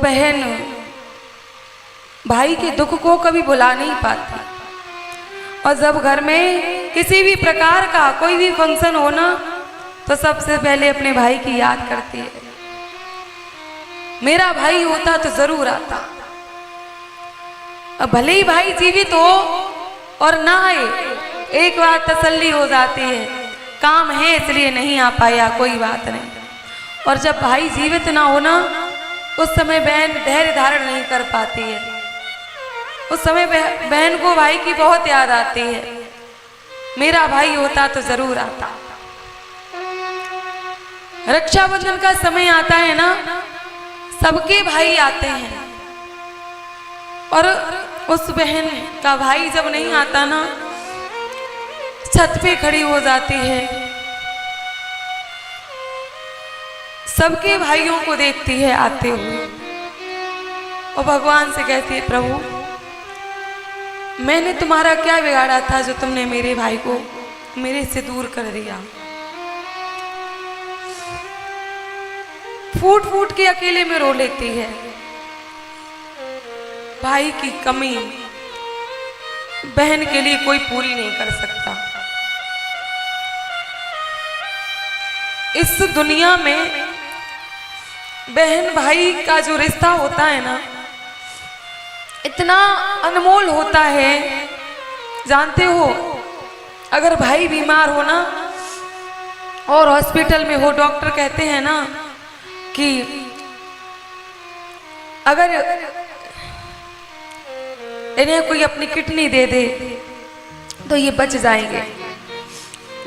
बहन भाई के दुख को कभी भुला नहीं पाती। और जब घर में किसी भी प्रकार का कोई भी फंक्शन हो ना, तो सबसे पहले अपने भाई की याद करती है। मेरा भाई होता तो जरूर आता। अब भले ही भाई जीवित हो और ना आए, एक बार तसल्ली हो जाती है, काम है इसलिए नहीं आ पाया, कोई बात नहीं। और जब भाई जीवित ना हो ना, उस समय बहन धैर्य धारण नहीं कर पाती है। उस समय बहन को भाई की बहुत याद आती है। मेरा भाई होता तो जरूर आता। रक्षाबंधन का समय आता है ना, सबके भाई आते हैं, और उस बहन का भाई जब नहीं आता ना, छत पे खड़ी हो जाती है, सबके भाइयों को देखती है आते हुए, और भगवान से कहती है, प्रभु मैंने तुम्हारा क्या बिगाड़ा था जो तुमने मेरे भाई को मेरे से दूर कर दिया। फूट फूट के अकेले में रो लेती है। भाई की कमी बहन के लिए कोई पूरी नहीं कर सकता। इस दुनिया में बहन भाई का जो रिश्ता होता है ना, इतना अनमोल होता है। जानते हो, अगर भाई बीमार हो ना और हॉस्पिटल में हो, डॉक्टर कहते हैं ना कि अगर इन्हें कोई अपनी किडनी दे दे तो ये बच जाएंगे।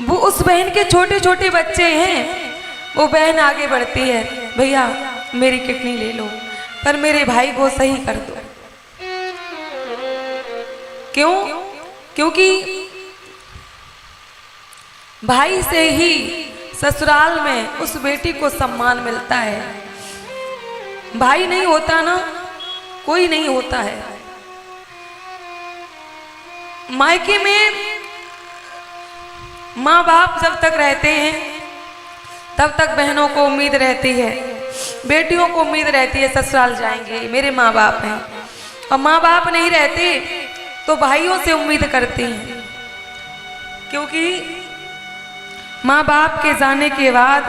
वो उस बहन के छोटे छोटे बच्चे हैं, वो बहन आगे बढ़ती है, भैया मेरी किडनी ले लो, पर मेरे भाई को सही कर दो। क्यों? क्योंकि भाई से ही ससुराल में उस बेटी को सम्मान मिलता है। भाई नहीं होता ना, कोई नहीं होता है। मायके में माँ बाप जब तक रहते हैं तब तक बहनों को उम्मीद रहती है, बेटियों को उम्मीद रहती है ससुराल जाएंगे, मेरे माँ बाप हैं। और माँ बाप नहीं रहते तो भाइयों से उम्मीद करती हैं, क्योंकि माँ बाप के जाने के बाद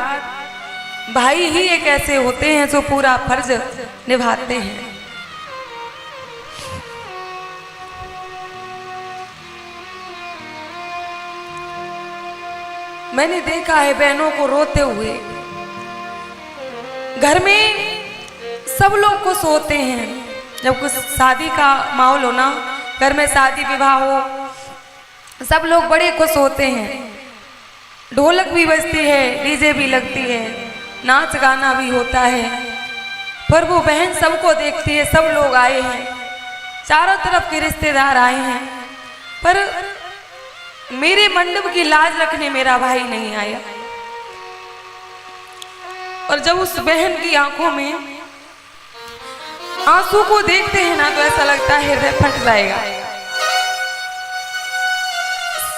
भाई ही एक ऐसे होते हैं जो पूरा फर्ज निभाते हैं। मैंने देखा है बहनों को रोते हुए। घर में सब लोग खुश होते हैं जब कुछ शादी का माहौल हो ना, घर में शादी विवाह हो, सब लोग बड़े खुश होते हैं। ढोलक भी बजती है, डीजे भी लगती है, नाच गाना भी होता है। पर वो बहन सबको देखती है, सब लोग आए हैं, चारों तरफ के रिश्तेदार आए हैं, पर मेरे मंडप की लाज रखने मेरा भाई नहीं आया। और जब उस बहन की आंखों में आंसू को देखते हैं ना, तो ऐसा लगता है हृदय फट जाएगा।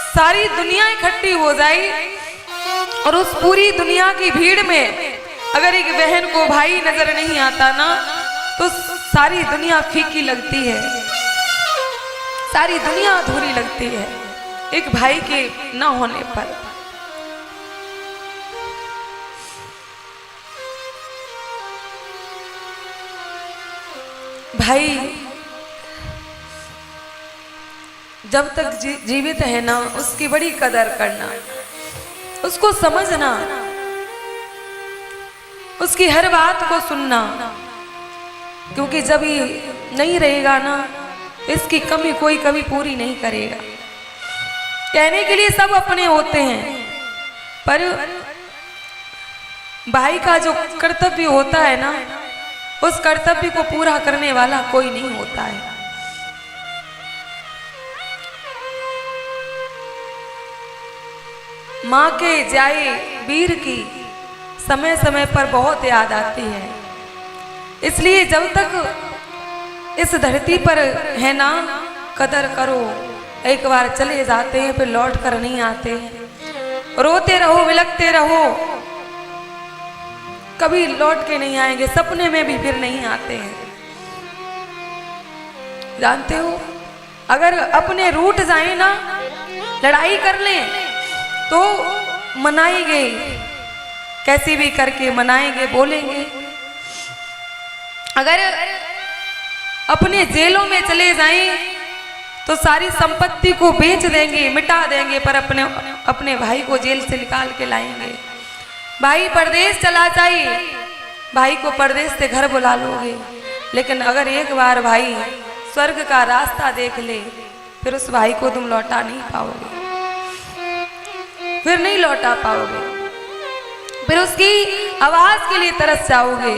सारी दुनिया इकट्ठी हो जाए और उस पूरी दुनिया की भीड़ में अगर एक बहन को भाई नजर नहीं आता ना, तो सारी दुनिया फीकी लगती है, सारी दुनिया अधूरी लगती है एक भाई के न होने पर। भाई जब तक जीवित है ना, उसकी बड़ी कदर करना, उसको समझना, उसकी हर बात को सुनना, क्योंकि जब ये नहीं रहेगा ना, इसकी कमी कोई कभी पूरी नहीं करेगा। कहने के लिए सब अपने होते हैं, पर भाई का जो कर्तव्य होता है ना, उस कर्तव्य को पूरा करने वाला कोई नहीं होता है। माँ के जाए वीर की समय समय पर बहुत याद आती है। इसलिए जब तक इस धरती पर है ना, कदर करो। एक बार चले जाते हैं, फिर लौट कर नहीं आते हैं। रोते रहो, विलकते रहो, कभी लौट के नहीं आएंगे, सपने में भी फिर नहीं आते हैं। जानते हो, अगर अपने रूठ जाए ना, लड़ाई कर लें तो मनाएंगे, कैसे भी करके मनाएंगे, बोलेंगे। अगर अपने जेलों में चले जाएं तो सारी संपत्ति को बेच देंगे, मिटा देंगे, पर अपने भाई को जेल से निकाल के लाएंगे। भाई परदेश चला जाए, भाई को परदेश से घर बुला लोगे, लेकिन अगर एक बार भाई स्वर्ग का रास्ता देख ले, फिर उस भाई को तुम लौटा नहीं पाओगे, फिर नहीं लौटा पाओगे, फिर उसकी आवाज के लिए तरस जाओगे।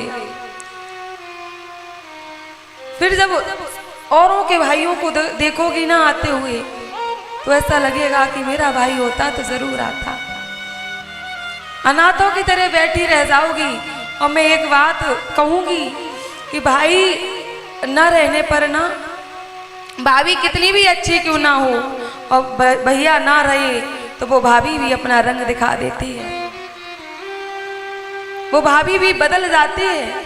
फिर जब औरों के भाइयों को देखोगी ना आते हुए, तो ऐसा लगेगा कि मेरा भाई होता तो जरूर आता। अनाथों की तरह बैठी रह जाओगी। और मैं एक बात कहूंगी कि भाई न रहने पर ना, भाभी कितनी भी अच्छी क्यों ना हो, और भैया ना रहे तो वो भाभी भी अपना रंग दिखा देती है, वो भाभी भी बदल जाती है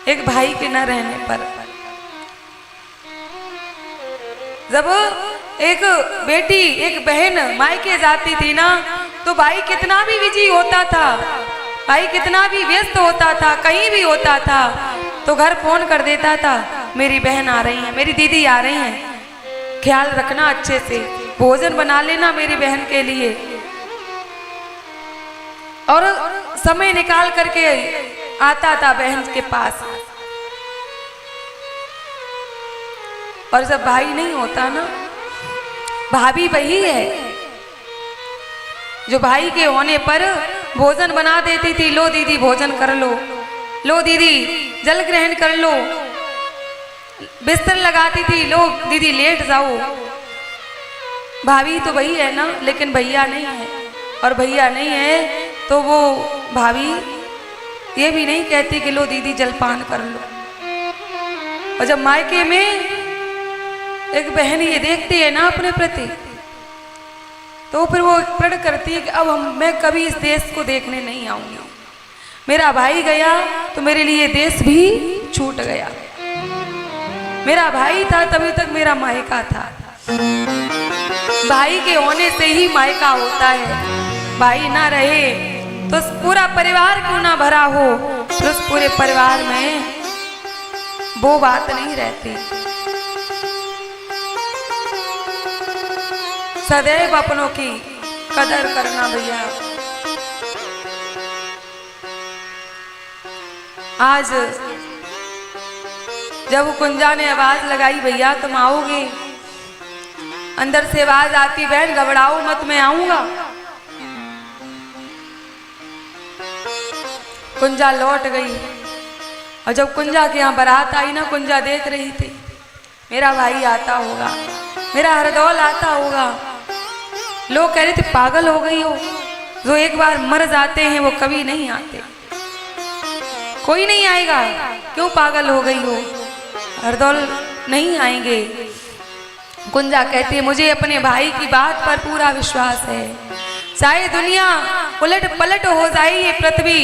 एक भाई के न रहने पर। जब एक बेटी, एक बहन मायके जाती थी ना, तो भाई कितना भी बिजी होता था, भाई कितना भी व्यस्त होता था, कहीं भी होता था, तो घर फोन कर देता था, मेरी बहन आ रही है, मेरी दीदी आ रही है, ख्याल रखना अच्छे से, भोजन बना लेना मेरी बहन के लिए। और समय निकाल करके आता था बहन के पास। और जब भाई नहीं होता ना, भाभी वही है जो भाई के होने पर भोजन बना देती थी, लो दीदी भोजन कर लो, लो दीदी जल ग्रहण कर लो, बिस्तर लगाती थी, लो दीदी लेट जाओ। भाभी तो वही है ना, लेकिन भैया नहीं है, और भैया नहीं है तो वो भाभी ये भी नहीं कहती कि लो दीदी जलपान कर लो। और जब मायके में एक बहन ये देखती है ना अपने प्रति, तो फिर वो प्रण करती है कि अब मैं कभी इस देश को देखने नहीं आऊंगी, मेरा भाई गया तो मेरे लिए देश भी छूट गया, मेरा भाई था तभी तक मेरा मायका था। भाई के होने से ही मायका होता है, भाई ना रहे तो पूरा परिवार क्यों ना भरा हो, तो उस पूरे परिवार में वो बात नहीं रहती। सदैव अपनों की कदर करना भैया। आज जब कुंजा ने आवाज लगाई, भैया तुम आओगे, अंदर से आवाज आती, बहन घबराओ मत, मैं आऊंगा। कुंजा लौट गई, और जब कुंजा के यहाँ बारात आई ना, कुंजा देख रही थी, मेरा भाई आता होगा, मेरा हरदौल आता होगा। लोग कह रहे थे पागल हो गई हो, जो एक बार मर जाते हैं वो कभी नहीं आते, कोई नहीं आएगा, क्यों पागल हो गई हो, हरदौल नहीं आएंगे। कुंजा कहती है, मुझे अपने भाई की बात पर पूरा विश्वास है, चाहे दुनिया उलट पलट हो जाए ये पृथ्वी,